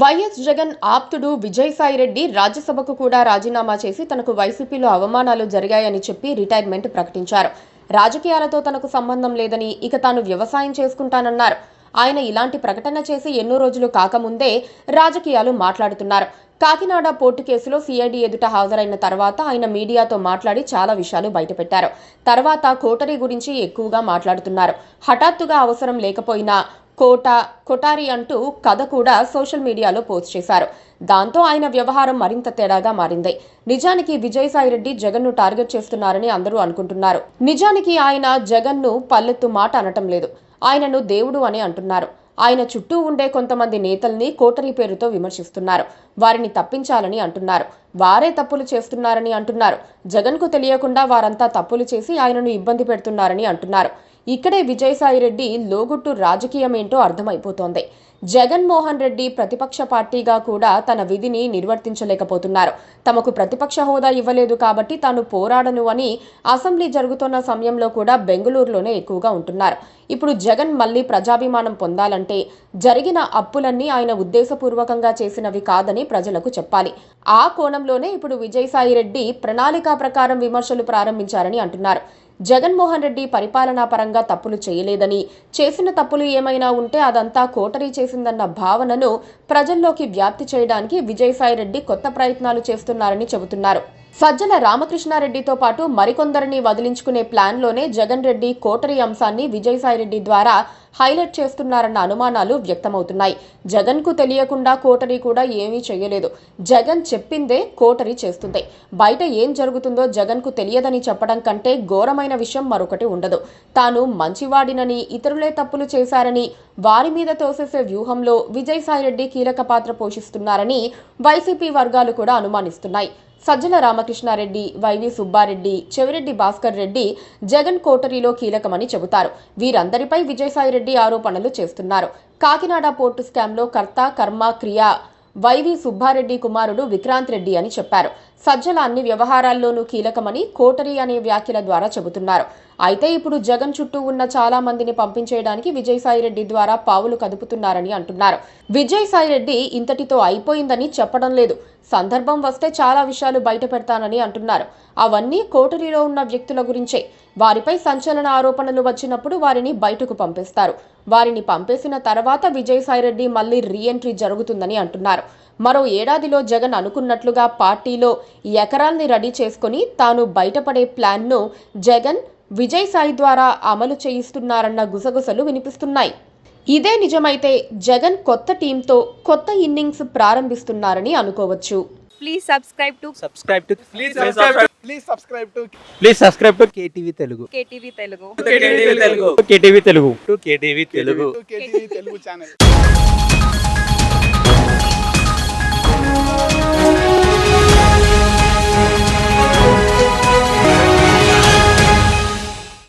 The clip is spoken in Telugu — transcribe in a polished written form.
వైఎస్ జగన్ ఆప్తుడు విజయసాయిరెడ్డి రాజ్యసభకు కూడా రాజీనామా చేసి తనకు వైసీపీలో అవమానాలు జరిగాయని చెప్పి రిటైర్మెంట్ ప్రకటించారు. రాజకీయాలతో తనకు సంబంధం లేదని, ఇక తాను వ్యవసాయం చేసుకుంటానన్నారు. ఆయన ఇలాంటి ప్రకటన చేసి ఎన్నో రోజులు కాకముందే రాజకీయాలు మాట్లాడుతున్నారు. కాకినాడ పోర్టు కేసులో సిఐడి ఎదుట హాజరైన తర్వాత ఆయన మీడియాతో మాట్లాడి చాలా విషయాలు బయటపెట్టారు. తర్వాత కోటరీ గురించి ఎక్కువగా మాట్లాడుతున్నారు. హఠాత్తుగా అవసరం లేకపోయినా కొటారి అంటూ కథ కూడా సోషల్ మీడియాలో పోస్ట్ చేశారు. దాంతో ఆయన వ్యవహారం మరింత తేడాగా మారింది. నిజానికి విజయసాయిరెడ్డి జగన్ను టార్గెట్ చేస్తున్నారని అందరూ అనుకుంటున్నారు. నిజానికి ఆయన జగన్ను పల్లెత్తు మాట అనటం లేదు. ఆయనను దేవుడు అని అంటున్నారు. ఆయన చుట్టూ ఉండే కొంతమంది నేతల్ని కోటరీ పేరుతో విమర్శిస్తున్నారు. వారిని తప్పించాలని అంటున్నారు. వారే తప్పులు చేస్తున్నారని అంటున్నారు. జగన్కు తెలియకుండా వారంతా తప్పులు చేసి ఆయనను ఇబ్బంది పెడుతున్నారని అంటున్నారు. ఇక్కడే విజయసాయిరెడ్డి లోగుట్టు రాజకీయమేంటో అర్థమైపోతోంది. జగన్మోహన్ రెడ్డి ప్రతిపక్ష పార్టీగా కూడా తన విధిని నిర్వర్తించలేకపోతున్నారు. తమకు ప్రతిపక్ష హోదా ఇవ్వలేదు కాబట్టి తాను పోరాడను అని అసెంబ్లీ జరుగుతున్న సమయంలో కూడా బెంగళూరులోనే ఎక్కువగా ఉంటున్నారు. ఇప్పుడు జగన్ మళ్లీ ప్రజాభిమానం పొందాలంటే జరిగిన అప్పులన్నీ ఆయన ఉద్దేశపూర్వకంగా చేసినవి కాదని ప్రజలకు చెప్పాలి. ఆ కోణంలోనే ఇప్పుడు విజయసాయిరెడ్డి ప్రణాళికా ప్రకారం విమర్శలు ప్రారంభించారని అంటున్నారు. జగన్మోహన్ రెడ్డి పరిపాలనా పరంగా తప్పులు చేయలేదని, చేసిన తప్పులు ఏమైనా ఉంటే అదంతా కోటరీ చేసిందన్న భావనను ప్రజల్లోకి వ్యాప్తి చేయడానికి విజయసాయిరెడ్డి కొత్త ప్రయత్నాలు చేస్తున్నారని చెబుతున్నారు. సజ్జల రామకృష్ణారెడ్డితో పాటు మరికొందరిని వదిలించుకునే ప్లాన్లోనే జగన్ రెడ్డి కోటరీ అంశాన్ని విజయసాయిరెడ్డి ద్వారా హైలైట్ చేస్తున్నారన్న అనుమానాలు వ్యక్తమవుతున్నాయి. జగన్కు తెలియకుండా కోటరీ కూడా ఏమీ చేయలేదు. జగన్ చెప్పిందే కోటరీ చేస్తుంది. బయట ఏం జరుగుతుందో జగన్కు తెలియదని చెప్పడం కంటే ఘోరమైన విషయం మరొకటి ఉండదు. తాను మంచివాడినని, ఇతరులే తప్పులు చేశారని వారి మీద తోసేసే వ్యూహంలో విజయసాయిరెడ్డి కీలక పాత్ర పోషిస్తున్నారని వైసీపీ వర్గాలు కూడా అనుమానిస్తున్నాయి. సజ్జల రామకృష్ణారెడ్డి, వైవి సుబ్బారెడ్డి, చెవిరెడ్డి భాస్కర్ రెడ్డి జగన్ కోటరీలో కీలకమని చెబుతారు. వీరందరిపై విజయసాయిరెడ్డి ఆరోపణలు చేస్తున్నారు. కాకినాడ పోర్టు స్కామ్లో కర్త, కర్మ, క్రియ వైవి సుబ్బారెడ్డి కుమారుడు విక్రాంత్ రెడ్డి అని చెప్పారు. సజ్జల అన్ని వ్యవహారాల్లోనూ కీలకమని కోటరీ అనే వ్యాఖ్యల ద్వారా చెబుతున్నారు. అయితే ఇప్పుడు జగన్ చుట్టూ ఉన్న చాలా మందిని పంపించేయడానికి విజయసాయిరెడ్డి ద్వారా పావులు కదుపుతున్నారని అంటున్నారు. విజయసాయిరెడ్డి ఇంతటితో అయిపోయిందని చెప్పడం లేదు. సందర్భం వస్తే చాలా విషయాలు బయట పెడతానని అంటున్నారు. అవన్నీ కోటరీలో ఉన్న వ్యక్తుల గురించే. వారిపై సంచలన ఆరోపణలు వచ్చినప్పుడు వారిని బయటకు పంపిస్తారు. వారిని పంపేసిన తర్వాత విజయసాయిరెడ్డి మళ్లీ రీఎంట్రీ జరుగుతుందని అంటున్నారు. మరో ఏడాదిలో జగన్ అనుకున్నట్లుగా పార్టీలో ఎకరాల్ని రెడీ చేసుకుని తాను బయటపడే ప్లాన్ను జగన్ విజయసాయి ద్వారా అమలు చేయిస్తున్నారన్న గుసగుసలు వినిపిస్తున్నాయి. ఇదే నిజమైతే జగన్ కొత్త టీంతో కొత్త ఇన్నింగ్స్ ప్రారంభిస్తున్నారని అనుకోవచ్చు. Please subscribe to KTV Telugu. KTV Telugu. KTV Telugu. KTV Telugu. KTV Telugu channel.